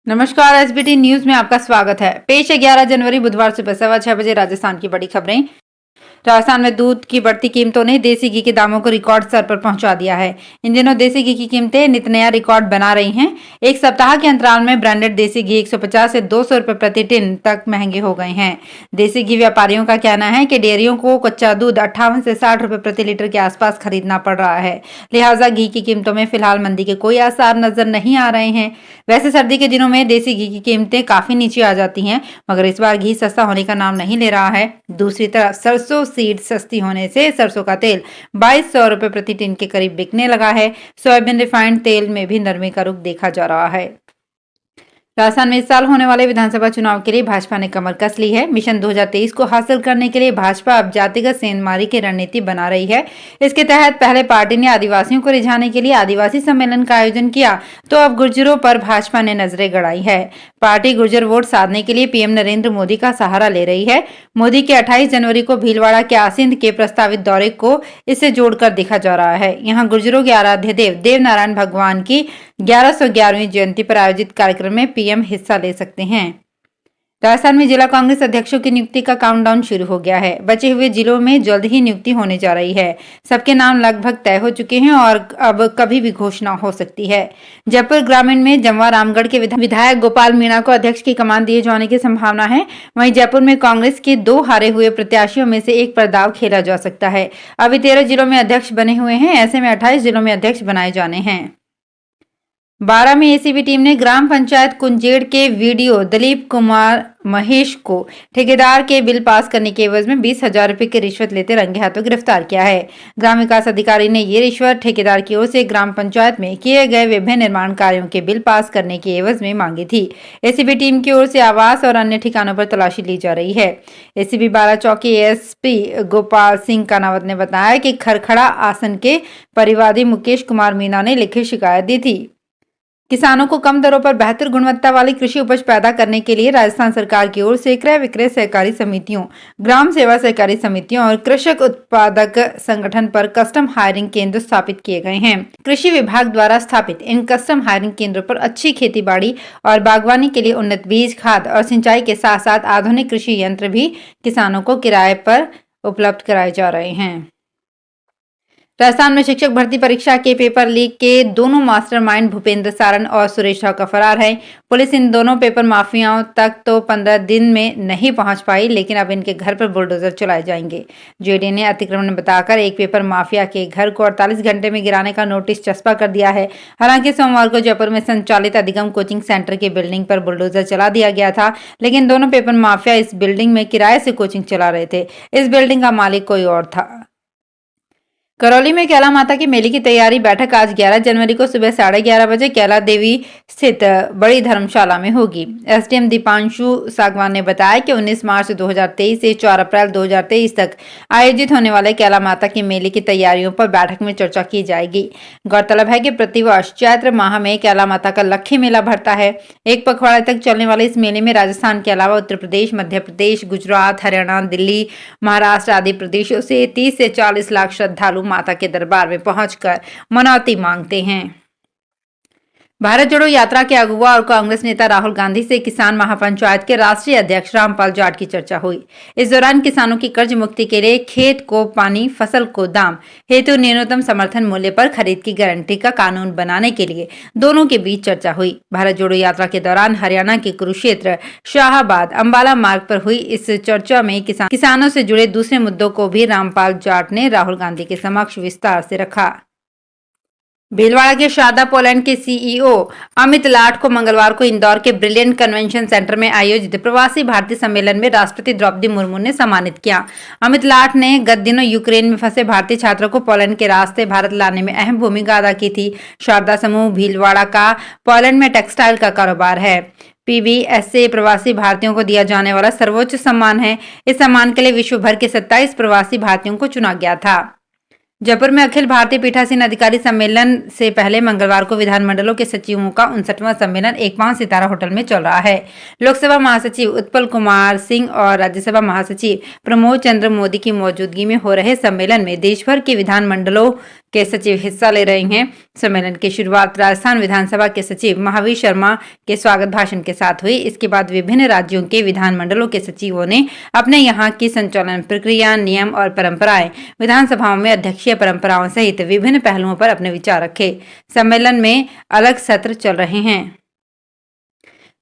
नमस्कार। SBT news में आपका स्वागत है। पेश है 11 जनवरी बुधवार सुबह 6:15 बजे राजस्थान की बड़ी खबरें। राजस्थान में दूध की बढ़ती कीमतों ने देसी घी के दामों को रिकॉर्ड स्तर पर पहुंचा दिया है। इन दिनों देसी घी की कीमतें नित नया रिकॉर्ड बना रही हैं। एक सप्ताह के अंतराल में ब्रांडेड देसी घी 150 से 200 रुपए प्रति टिन तक महंगे हो गए हैं। देसी घी व्यापारियों का कहना है कि डेयरियों को कच्चा दूध 58 से 60 रुपए प्रति लीटर के आसपास खरीदना पड़ रहा है। लिहाजा घी की कीमतों में फिलहाल मंदी के कोई आसार नजर नहीं आ रहे हैं। वैसे सर्दी के दिनों में देसी घी की कीमतें काफी नीचे आ जाती हैं, मगर इस बार घी सस्ता होने का नाम नहीं ले रहा है। दूसरी तरफ सरसों सीड सस्ती होने से सरसों का तेल 2200 रुपए प्रति टिन के करीब बिकने लगा है। सोयाबीन रिफाइंड तेल में भी नरमी का रुख देखा जा रहा है। राजस्थान में इस साल होने वाले विधानसभा चुनाव के लिए भाजपा ने कमर कस ली है। मिशन 2023 को हासिल करने के लिए भाजपा अब जातिगत सेंधमारी की रणनीति बना रही है। इसके तहत पहले पार्टी ने आदिवासियों को रिझाने के लिए आदिवासी सम्मेलन का आयोजन किया, तो अब गुर्जरों पर भाजपा ने नजरें गड़ाई है। पार्टी गुर्जर वोट साधने के लिए पीएम नरेंद्र मोदी का सहारा ले रही है। मोदी के 28 जनवरी को भीलवाड़ा के आसिंद के प्रस्तावित दौरे को इससे जोड़कर देखा जा रहा है। यहाँ गुर्जरों के आराध्य देव देवनारायण भगवान की 1111वीं जयंती पर आयोजित कार्यक्रम में पीएम हिस्सा ले सकते हैं। राजस्थान में जिला कांग्रेस अध्यक्षों की नियुक्ति का काउंटडाउन शुरू हो गया है। बचे हुए जिलों में जल्द ही नियुक्ति होने जा रही है। सबके नाम लगभग तय हो चुके हैं और अब कभी भी घोषणा हो सकती है। जयपुर ग्रामीण में जमवा रामगढ़ के विधायक गोपाल मीणा को अध्यक्ष की कमान दिए जाने की संभावना है। वहीं जयपुर में कांग्रेस के 2 हारे हुए प्रत्याशियों में से एक पर दाव खेला जा सकता है। अभी 13 जिलों में अध्यक्ष बने हुए हैं, ऐसे में 28 जिलों में अध्यक्ष बनाए जाने हैं। 12 में एसीबी टीम ने ग्राम पंचायत कुंजेड़ के वीडियो दिलीप कुमार महेश को ठेकेदार के बिल पास करने के एवज में 20,000 रुपए की रिश्वत लेते रंगे हाथों गिरफ्तार किया है। ग्राम विकास अधिकारी ने ये रिश्वत ठेकेदार की ओर से ग्राम पंचायत में किए गए विभिन्न निर्माण कार्यों के बिल पास करने के एवज में मांगी थी। एसीबी टीम की ओर से आवास और अन्य ठिकानों पर तलाशी ली जा रही है। एसीबी 12 चौकी एएसपी गोपाल सिंह कानावत ने बताया कि खरखड़ा आसन के परिवादी मुकेश कुमार मीणा ने लिखित शिकायत दी थी। किसानों को कम दरों पर बेहतर गुणवत्ता वाली कृषि उपज पैदा करने के लिए राजस्थान सरकार की ओर से क्रय विक्रय सहकारी समितियों, ग्राम सेवा सहकारी समितियों और कृषक उत्पादक संगठन पर कस्टम हायरिंग केंद्र स्थापित किए गए हैं। कृषि विभाग द्वारा स्थापित इन कस्टम हायरिंग केंद्रों पर अच्छी खेती बाड़ी और बागवानी के लिए उन्नत बीज, खाद और सिंचाई के साथ साथ आधुनिक कृषि यंत्र भी किसानों को किराए पर उपलब्ध कराए जा रहे हैं। राजस्थान में शिक्षक भर्ती परीक्षा के पेपर लीक के दोनों मास्टरमाइंड भूपेंद्र सारण और सुरेश राव का फरार है। पुलिस इन दोनों पेपर माफियाओं तक तो 15 दिन में नहीं पहुंच पाई, लेकिन अब इनके घर पर बुलडोजर चलाए जाएंगे। जेडी ने अतिक्रमण बताकर एक पेपर माफिया के घर को 48 घंटे में गिराने का नोटिस चस्पा कर दिया है। हालांकि सोमवार को जयपुर में संचालित अधिगम कोचिंग सेंटर की बिल्डिंग पर बुलडोजर चला दिया गया था, लेकिन दोनों पेपर माफिया इस बिल्डिंग में किराए से कोचिंग चला रहे थे। इस बिल्डिंग का मालिक कोई और था। करौली में कैला माता की मेले की तैयारी बैठक आज 11 जनवरी को सुबह 11:30 बजे कैला देवी स्थित बड़ी धर्मशाला में होगी। एसडीएम दीपांशु सागवान ने बताया कि 19 मार्च 2023 से 4 अप्रैल 2023 तक आयोजित होने वाले कैला माता की मेले की तैयारियों पर बैठक में चर्चा की जाएगी। गौरतलब है कि प्रतिवर्ष चैत्र माह में कैला माता का लक्खी मेला भरता है। एक पखवाड़े तक चलने वाले इस मेले में राजस्थान के अलावा उत्तर प्रदेश, मध्य प्रदेश, गुजरात, हरियाणा, दिल्ली, महाराष्ट्र आदि प्रदेशों से 30 से 40 लाख श्रद्धालु माता के दरबार में पहुंचकर मनौती मांगते हैं। भारत जोड़ो यात्रा के अगुवा और कांग्रेस नेता राहुल गांधी से किसान महापंचायत के राष्ट्रीय अध्यक्ष रामपाल जाट की चर्चा हुई। इस दौरान किसानों की कर्ज मुक्ति के लिए खेत को पानी, फसल को दाम हेतु न्यूनतम समर्थन मूल्य पर खरीद की गारंटी का कानून बनाने के लिए दोनों के बीच चर्चा हुई। भारत जोड़ो यात्रा के दौरान हरियाणा के कुरुक्षेत्र, शाहाबाद, अंबाला मार्ग पर हुई इस चर्चा में किसानों से जुड़े दूसरे मुद्दों को भी रामपाल जाट ने राहुल गांधी के समक्ष विस्तार से रखा। भीलवाड़ा के शारदा पोलैंड के सीईओ अमित लाठ को मंगलवार को इंदौर के ब्रिलियंट कन्वेंशन सेंटर में आयोजित प्रवासी भारतीय सम्मेलन में राष्ट्रपति द्रौपदी मुर्मू ने सम्मानित किया। अमित लाठ ने गत दिनों यूक्रेन में फंसे भारतीय छात्रों को पोलैंड के रास्ते भारत लाने में अहम भूमिका अदा की थी। शारदा समूह भीलवाड़ा का पोलैंड में टेक्सटाइल का कारोबार है। पीवीएसए प्रवासी भारतीयों को दिया जाने वाला सर्वोच्च सम्मान है। इस सम्मान के लिए विश्व भर के 27 प्रवासी भारतीयों को चुना गया था। जयपुर में अखिल भारतीय पीठासीन अधिकारी सम्मेलन से पहले मंगलवार को विधानमंडलों के सचिवों का 59वां सम्मेलन एक 5 सितारा होटल में चल रहा है। लोकसभा महासचिव उत्पल कुमार सिंह और राज्यसभा महासचिव प्रमोद चंद्र मोदी की मौजूदगी में हो रहे सम्मेलन में देश भर के विधानमंडलों के सचिव हिस्सा ले रहे हैं। सम्मेलन की शुरुआत राजस्थान विधानसभा के सचिव महावीर शर्मा के स्वागत भाषण के साथ हुई। इसके बाद विभिन्न राज्यों के विधानमंडलों के सचिवों ने अपने यहाँ की संचालन प्रक्रिया, नियम और परंपराएं, विधानसभाओं में अध्यक्षीय परंपराओं सहित विभिन्न पहलुओं पर अपने विचार रखे। सम्मेलन में अलग सत्र चल रहे हैं।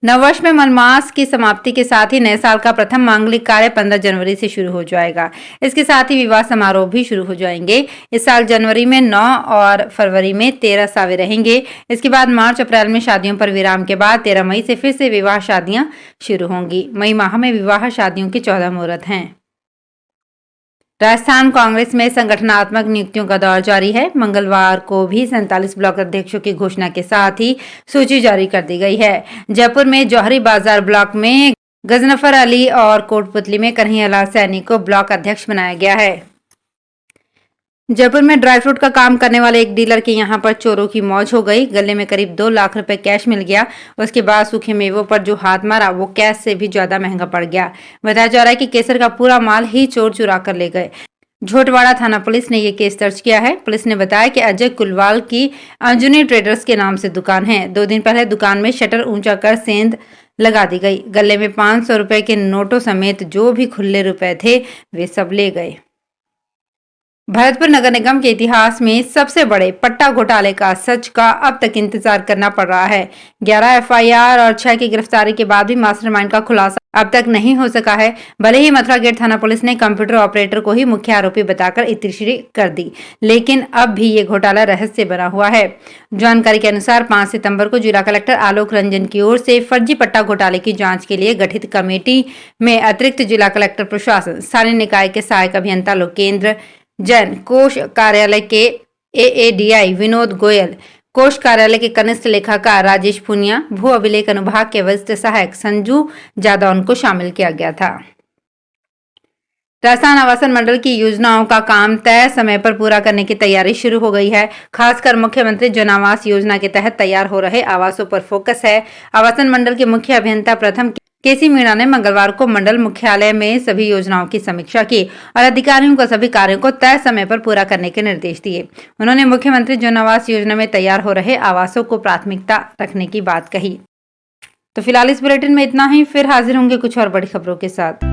नववर्ष में मलमास की समाप्ति के साथ ही नए साल का प्रथम मांगलिक कार्य 15 जनवरी से शुरू हो जाएगा। इसके साथ ही विवाह समारोह भी शुरू हो जाएंगे। इस साल जनवरी में 9 और फरवरी में 13 सावे रहेंगे। इसके बाद मार्च अप्रैल में शादियों पर विराम के बाद 13 मई से फिर से विवाह शादियां शुरू होंगी। मई माह में विवाह शादियों के 14 मुहूर्त हैं। राजस्थान कांग्रेस में संगठनात्मक नियुक्तियों का दौर जारी है। मंगलवार को भी 47 ब्लॉक अध्यक्षों की घोषणा के साथ ही सूची जारी कर दी गई है। जयपुर में जौहरी बाजार ब्लॉक में गजनफर अली और कोटपुतली में कन्हैयालाल सैनी को ब्लॉक अध्यक्ष बनाया गया है। जयपुर में ड्राई फ्रूट का काम करने वाले एक डीलर के यहां पर चोरों की मौज हो गई। गले में करीब 2 लाख रुपए कैश मिल गया। उसके बाद सूखे मेवों पर जो हाथ मारा वो कैश से भी ज्यादा महंगा पड़ गया। बताया जा रहा है कि केसर का पूरा माल ही चोर चुरा कर ले गए। झोटवाड़ा थाना पुलिस ने ये केस दर्ज किया है। पुलिस ने बताया कि अजय कुलवाल की अंजुनी ट्रेडर्स के नाम से दुकान है। 2 दिन पहले दुकान में शटर ऊंचा कर सेंध लगा दी गई। गले में 500 रुपए के नोटों समेत जो भी खुले रुपए थे वे सब ले गए। भरतपुर नगर निगम के इतिहास में सबसे बड़े पट्टा घोटाले का सच का अब तक इंतजार करना पड़ रहा है। 11 एफआईआर और 6 की गिरफ्तारी के बाद भी मास्टरमाइंड का खुलासा अब तक नहीं हो सका है। भले ही मथुरा गेट थाना पुलिस ने कंप्यूटर ऑपरेटर को ही मुख्य आरोपी बताकर इतिश्री कर दी, लेकिन अब भी ये घोटाला रहस्य बना हुआ है। जानकारी के अनुसार 5 सितंबर को जिला कलेक्टर आलोक रंजन की ओर से फर्जी पट्टा घोटाले की जांच के लिए गठित कमेटी में अतिरिक्त जिला कलेक्टर प्रशासन, स्थानीय निकाय के सहायक अभियंता लोकेंद्र जैन, कोष कार्यालय के एएडीआई विनोद गोयल, कोष कार्यालय के कनिष्ठ लेखाकार राजेश पुनिया, भू अभिलेख अनुभाग के वरिष्ठ सहायक संजू जादौन को शामिल किया गया था। राजस्थान आवासन मंडल की योजनाओं का काम तय समय पर पूरा करने की तैयारी शुरू हो गई है। खासकर मुख्यमंत्री जन आवास योजना के तहत तैयार हो रहे आवासों पर फोकस है। आवासन मंडल के मुख्य अभियंता प्रथम केसी मीणा ने मंगलवार को मंडल मुख्यालय में सभी योजनाओं की समीक्षा की और अधिकारियों को सभी कार्यों को तय समय पर पूरा करने के निर्देश दिए। उन्होंने मुख्यमंत्री जन आवास योजना में तैयार हो रहे आवासों को प्राथमिकता रखने की बात कही। तो फिलहाल इस बुलेटिन में इतना ही। फिर हाजिर होंगे कुछ और बड़ी खबरों के साथ।